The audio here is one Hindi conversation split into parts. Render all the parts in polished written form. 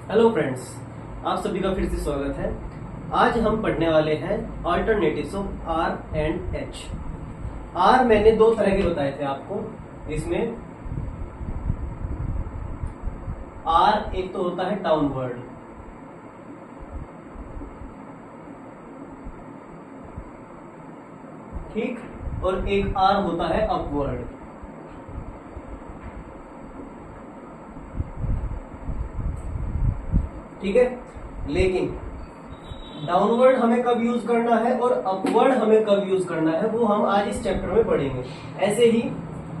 हेलो फ्रेंड्स, आप सभी का फिर से स्वागत है। आज हम पढ़ने वाले हैं alternatives of R and H. R मैंने दो तरह के बताए थे आपको। इसमें आर एक तो होता है डाउनवर्ड, ठीक, और एक आर होता है अपवर्ड। ठीक है, लेकिन डाउनवर्ड हमें कब यूज करना है और अपवर्ड हमें कब यूज करना है वो हम आज इस चैप्टर में पढ़ेंगे। ऐसे ही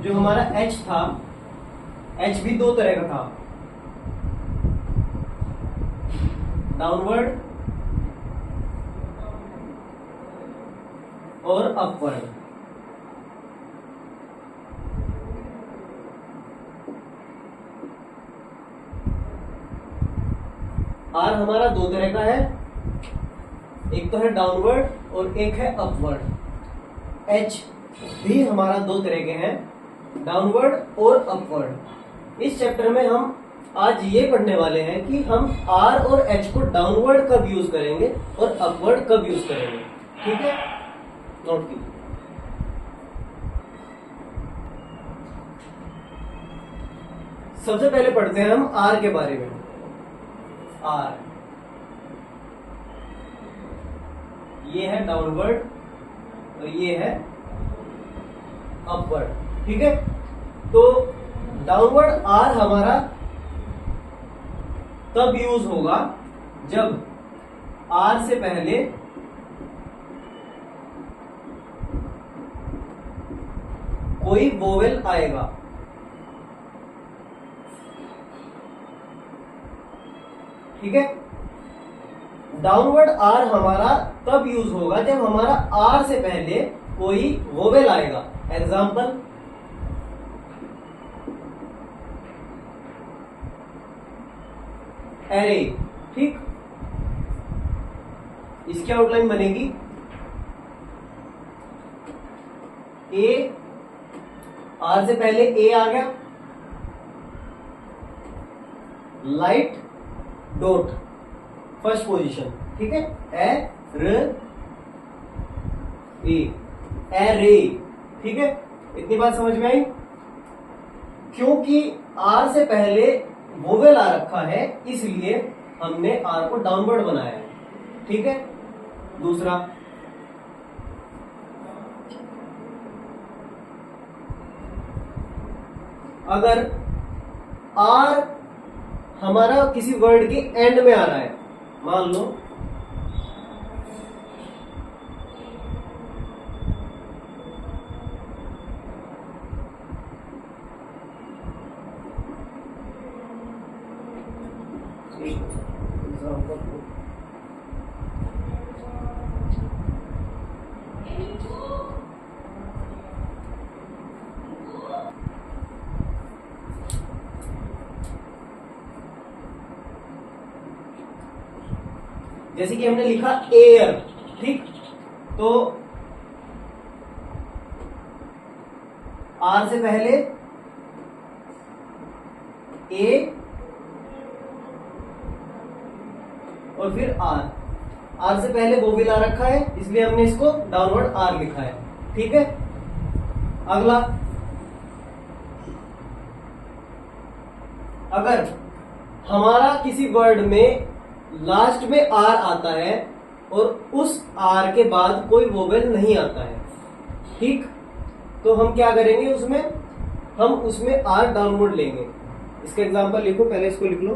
जो हमारा एच था, एच भी दो तरह का था, डाउनवर्ड और अपवर्ड। आर हमारा दो तरह का है, एक तो है डाउनवर्ड और एक है अपवर्ड। एच भी हमारा दो तरह के हैं, डाउनवर्ड और अपवर्ड। इस चैप्टर में हम आज ये पढ़ने वाले हैं कि हम आर और एच को डाउनवर्ड कब यूज करेंगे और अपवर्ड कब यूज करेंगे। ठीक है, नोट कीजिए। सबसे पहले पढ़ते हैं हम आर के बारे में। आर ये है डाउनवर्ड और ये है अपवर्ड। ठीक है, तो डाउनवर्ड आर हमारा तब यूज होगा जब आर से पहले कोई वोवेल आएगा। ठीक है, डाउनवर्ड आर हमारा तब यूज होगा जब हमारा आर से पहले कोई वोवेल आएगा। Example, array. ठीक, इसकी आउटलाइन बनेगी ए, आर से पहले ए आ गया, लाइट डॉट फर्स्ट पोजीशन। ठीक है, एरे। ठीक है, इतनी बात समझ में आई। क्योंकि आर से पहले वोवेल आ रखा है इसलिए हमने आर को डाउनवर्ड बनाया है। ठीक है, दूसरा, अगर आर हमारा किसी वर्ड के एंड में आ रहा है, मान लो जैसे कि हमने लिखा एयर। ठीक, तो आर से पहले ए और फिर आर। आर से पहले वोवेल आ रखा है इसलिए हमने इसको डाउनवर्ड आर लिखा है। ठीक है, अगला, अगर हमारा किसी वर्ड में लास्ट में आर आता है और उस आर के बाद कोई वोवेल नहीं आता है, ठीक, तो हम क्या करेंगे, हम उसमें आर डाउनवर्ड लेंगे। इसका एग्जांपल लिखो, पहले इसको लिख लो।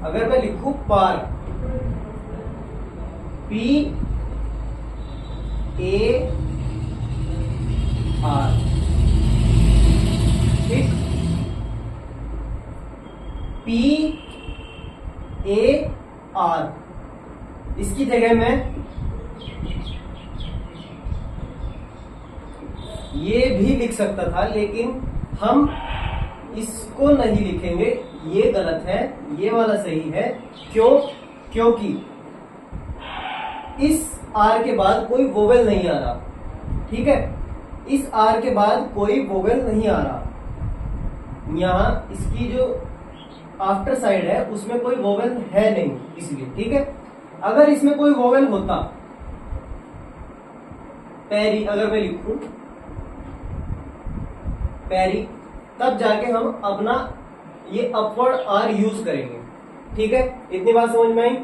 अगर मैं लिखूं पार, पी ए आर, ठीक, पी ए आर, इसकी जगह मैं ये भी लिख सकता था लेकिन हम इसको नहीं लिखेंगे, ये गलत है, ये वाला सही है। क्यों? क्योंकि इस आर के बाद कोई वोवेल नहीं आ रहा, ठीक है, इस आर के बाद कोई वोवेल नहीं आ रहा, यहां इसकी जो आफ्टर साइड है उसमें कोई वोवेल है नहीं, इसलिए, ठीक है। अगर इसमें कोई वोवेल होता, पैरी अगर मैं लिखूं पैरी, तब जाके हम अपना ये अपवर्ड आर यूज करेंगे, ठीक है। इतनी बात समझ में आई।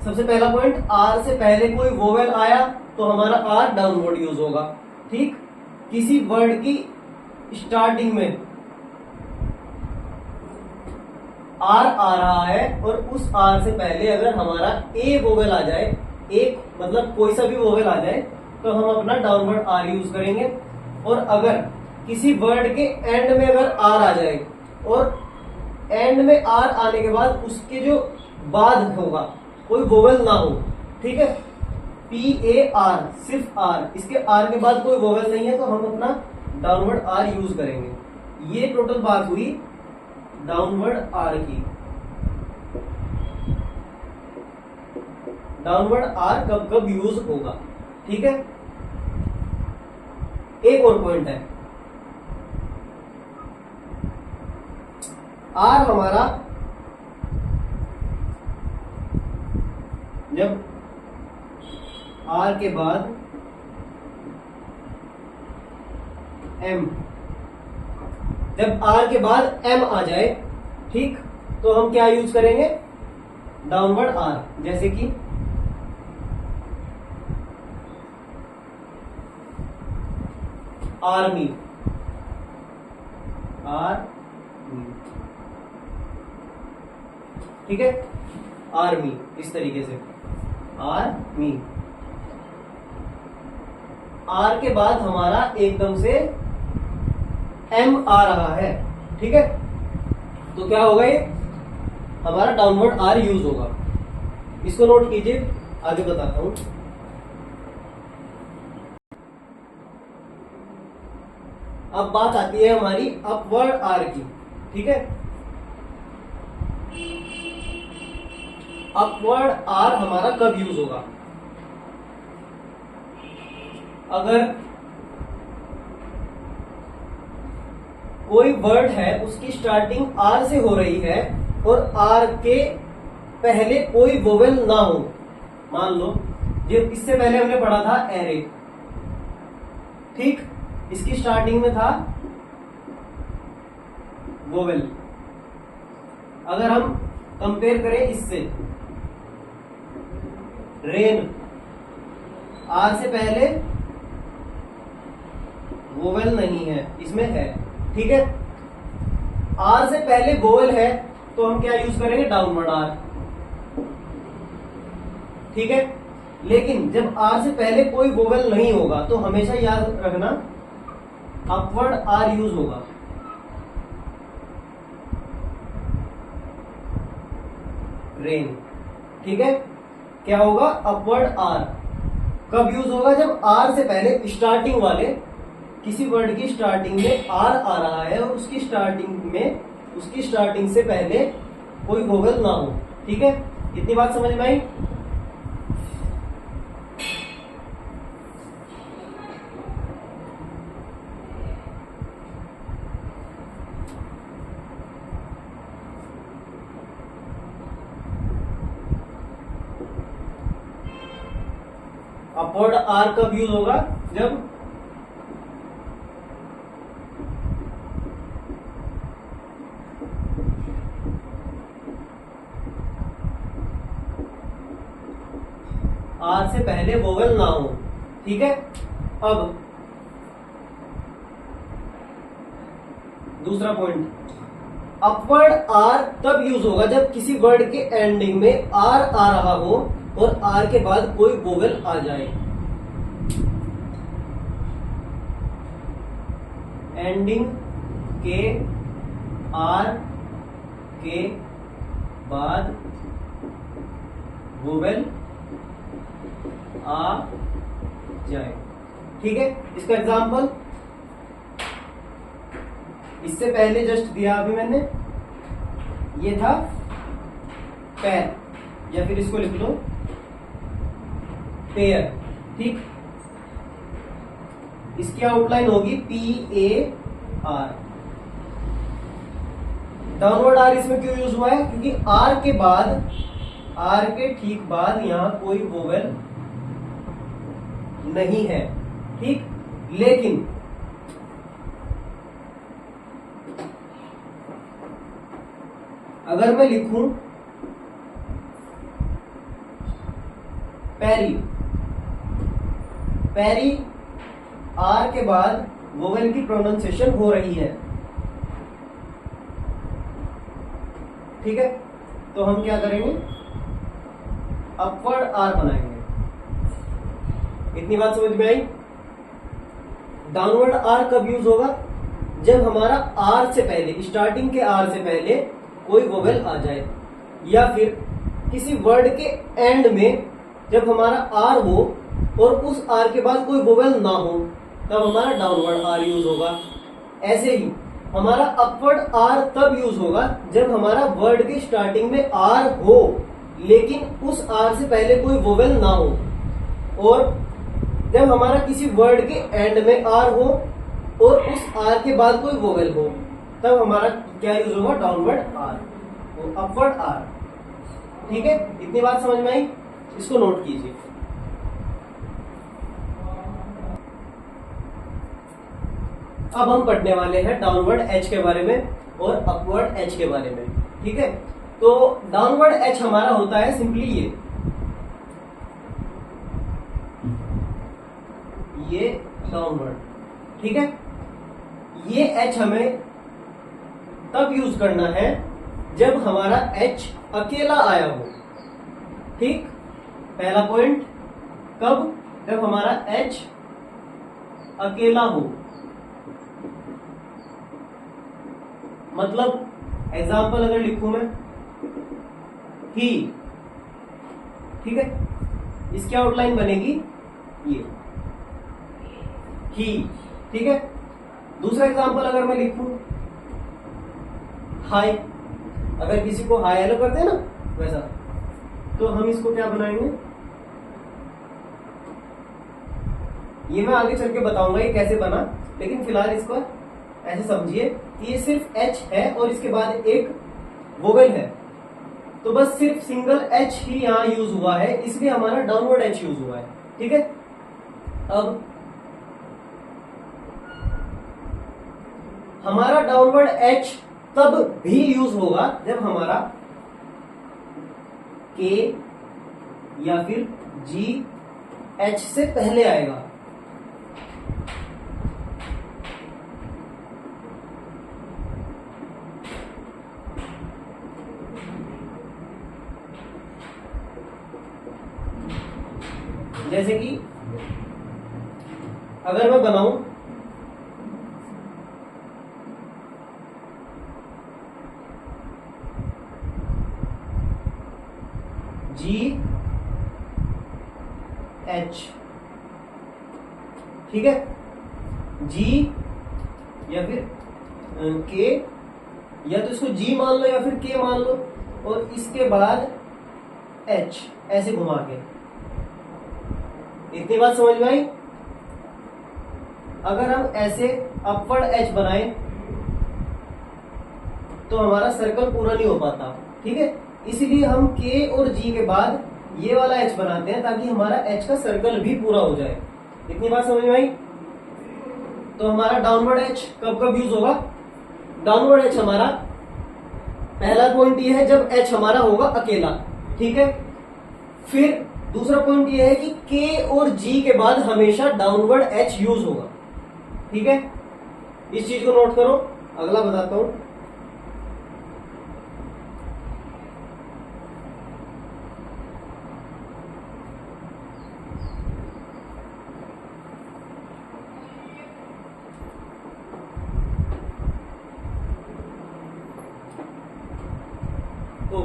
सबसे पहला पॉइंट, आर से पहले कोई वोवेल आया तो हमारा आर डाउनवर्ड यूज होगा, ठीक। किसी वर्ड की स्टार्टिंग में आर आ रहा है और उस आर से पहले अगर हमारा ए वोवेल आ जाए, एक मतलब कोई सा भी वोवेल आ जाए, तो हम अपना डाउनवर्ड आर यूज करेंगे। और अगर किसी वर्ड के एंड में अगर आर आ जाए और एंड में आर आने के बाद उसके जो बाद होगा कोई वोवेल ना हो, ठीक है, पी ए आर, सिर्फ आर, इसके आर के बाद कोई वोवेल नहीं है, तो हम अपना डाउनवर्ड आर यूज करेंगे। ये टोटल बात हुई डाउनवर्ड आर की। डाउनवर्ड आर कब कब यूज होगा, ठीक है। एक और पॉइंट है, आर हमारा जब आर के बाद एम, जब आर के बाद एम आ जाए, ठीक, तो हम क्या यूज करेंगे, डाउनवर्ड आर। जैसे कि आर्मी, आर्मी, ठीक है, आर्मी, इस तरीके से आर्मी। आर के बाद हमारा एकदम से एम आ रहा है, ठीक है, तो क्या होगा, ये हमारा डाउनवर्ड आर यूज होगा। इसको नोट कीजिए, आगे बताता हूं। अब बात आती है हमारी अपवर्ड आर की, ठीक है। अपवर्ड आर हमारा कब यूज होगा, अगर कोई वर्ड है उसकी स्टार्टिंग आर से हो रही है और आर के पहले कोई वोवेल ना हो। मान लो ये इससे पहले हमने पढ़ा था एरे, ठीक, इसकी स्टार्टिंग में था वोवेल। अगर हम कंपेयर करें इससे, रेन, आर से पहले वोवेल नहीं है, इसमें है, ठीक है। आर से पहले वोवेल है तो हम क्या यूज करेंगे, डाउनवर्ड आर, ठीक है। लेकिन जब आर से पहले कोई वोवेल नहीं होगा तो हमेशा याद रखना अपवर्ड आर यूज होगा। रेन, ठीक है, क्या होगा, अपवर्ड आर कब यूज होगा, जब आर से पहले स्टार्टिंग वाले किसी वर्ड की स्टार्टिंग में आर आ रहा है और उसकी स्टार्टिंग से पहले कोई वोवेल ना हो, ठीक है। इतनी बात समझ में आई। अपवर्ड आर कब यूज होगा, जब आर से पहले वोवेल ना हो, ठीक है। अब दूसरा पॉइंट, अपवर्ड आर तब यूज होगा जब किसी वर्ड के एंडिंग में आर आ रहा हो और आर के बाद कोई वोवेल आ जाए। एंडिंग के आर के बाद वोवेल आ जाए, ठीक है। इसका एग्जांपल इससे पहले जस्ट दिया अभी मैंने, ये था पैर, या फिर इसको लिख लो पेयर, ठीक। इसकी आउटलाइन होगी PAR। डाउनवर्ड आर इसमें क्यों यूज हुआ है? क्योंकि आर के ठीक बाद यहां कोई वोवेल नहीं है, ठीक। लेकिन अगर मैं लिखूं पैरी, पैरी आर के बाद वोवेल की प्रोनाउंसिएशन हो रही है, ठीक है। तो हम क्या करेंगे? अपवर्ड आर बनाएंगे। इतनी बात समझ में आई? डाउनवर्ड आर कब यूज होगा? जब हमारा आर से पहले, स्टार्टिंग के आर से पहले कोई वोवेल आ जाए, या फिर किसी वर्ड के एंड में जब हमारा आर हो और उस आर के बाद कोई वोवेल ना हो, तब हमारा डाउनवर्ड आर यूज होगा। ऐसे ही हमारा अपवर्ड आर तब यूज होगा जब हमारा वर्ड के स्टार्टिंग में आर हो, लेकिन उस आर से पहले कोई वोवेल ना हो, और जब हमारा किसी वर्ड के एंड में आर हो और उस आर के बाद कोई वोवेल हो, तब हमारा क्या यूज होगा? डाउनवर्ड आर और अपवर्ड आर, ठीक है। इतनी बात समझ में आई? इसको नोट कीजिए। अब हम पढ़ने वाले हैं डाउनवर्ड एच के बारे में और अपवर्ड एच के बारे में, ठीक है। तो डाउनवर्ड एच हमारा होता है सिंपली ये डाउनवर्ड, ठीक है। ये एच हमें तब यूज करना है जब हमारा एच अकेला आया हो, ठीक। पहला पॉइंट कब? जब हमारा एच अकेला हो। मतलब एग्जाम्पल अगर लिखूं मैं ही, ठीक है, इसकी आउटलाइन बनेगी ये ही, ठीक है। दूसरा एग्जाम्पल अगर मैं लिखूं हाय, अगर किसी को हाय हेलो करते हैं ना वैसा, तो हम इसको क्या बनाएंगे? ये मैं आगे चल के बताऊंगा ये कैसे बना, लेकिन फिलहाल इसको ऐसे समझिए कि ये सिर्फ एच है और इसके बाद एक वोवेल है, तो बस सिर्फ सिंगल एच ही यहां यूज हुआ है, इसलिए हमारा डाउनवर्ड एच यूज हुआ है, ठीक है। अब हमारा डाउनवर्ड एच तब भी यूज होगा जब हमारा के या फिर जी एच से पहले आएगा, जैसे कि अगर मैं बनाऊं जी एच, ठीक है, जी या फिर के, या तो इसको जी मान लो या फिर के मान लो, और इसके बाद एच ऐसे घुमा के। इतनी बात समझ में आई? अगर हम ऐसे अपवर्ड एच बनाएं तो हमारा सर्कल पूरा नहीं हो पाता, ठीक है। इसीलिए हम के और जी के बाद ये वाला एच बनाते हैं ताकि हमारा एच का सर्कल भी पूरा हो जाए। इतनी बात समझ में आई? तो हमारा डाउनवर्ड एच कब कब यूज होगा? डाउनवर्ड एच हमारा पहला पॉइंट ये है जब एच हमारा होगा अकेला, ठीक है। फिर दूसरा पॉइंट ये है कि के और जी के बाद हमेशा डाउनवर्ड एच यूज होगा, ठीक है। इस चीज को नोट करो। अगला बताता हूं। तो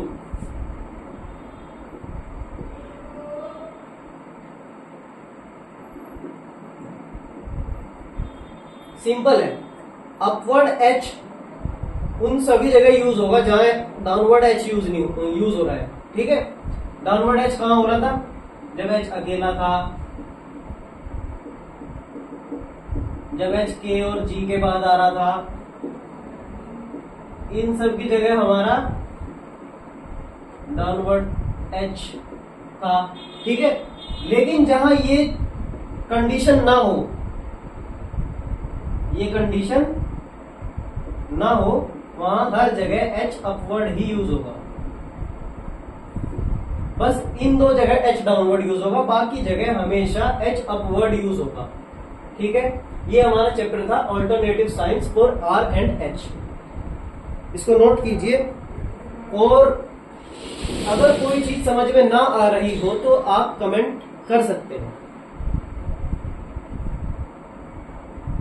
सिंपल है, अपवर्ड एच उन सभी जगह यूज होगा जहां डाउनवर्ड एच यूज हो रहा है, ठीक है। डाउनवर्ड एच कहां हो रहा था? जब H अकेला था, जब H K और G के बाद आ रहा था, इन सब की जगह हमारा डाउनवर्ड H था। ठीक है, लेकिन जहां ये कंडीशन ना हो, ये कंडीशन ना हो, वहां हर जगह H अपवर्ड ही यूज होगा। बस इन दो जगह H डाउनवर्ड यूज होगा, बाकी जगह हमेशा H अपवर्ड यूज होगा। ठीक है, ये हमारा चैप्टर था alternative science for R and H। इसको नोट कीजिए, और अगर कोई चीज समझ में ना आ रही हो तो आप कमेंट कर सकते हैं।